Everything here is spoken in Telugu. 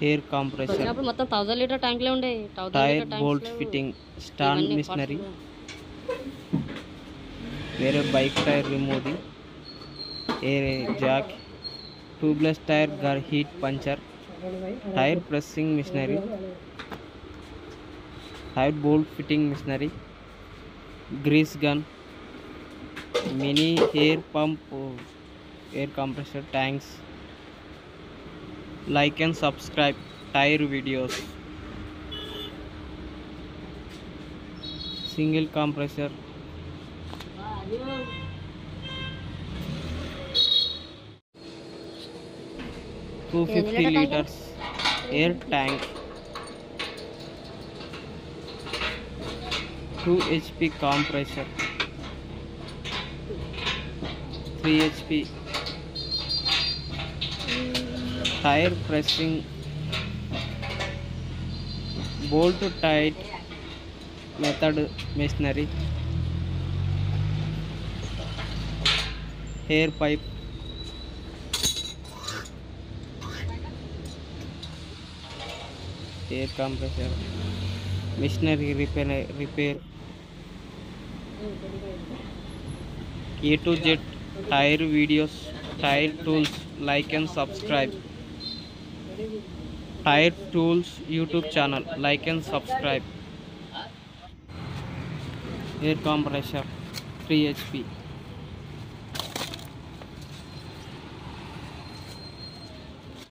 ఎయిర్ కంప్రెసర్, వచ్చినప్పుడు మొత్తం 1000 లీటర్ ట్యాంక్లే ఉండే. 1000 tyre litre bolt tanks fitting, stand machinery, వేరే bike tyre remove, air jack, tubeless tyre heat puncture, tyre pressing machinery, tyre bolt fitting machinery, grease gun, mini air pump, air compressor tanks. Like and subscribe tire videos. Single compressor, 250 liters air tank, 2 HP compressor, 3 HP tire pressing, bolt tight method machinery, hair pipe, air compressor, machinery repair, A to Z tire videos, tire tools. Like and subscribe Tire Tools YouTube channel. Like and subscribe. Air compressor 3 HP.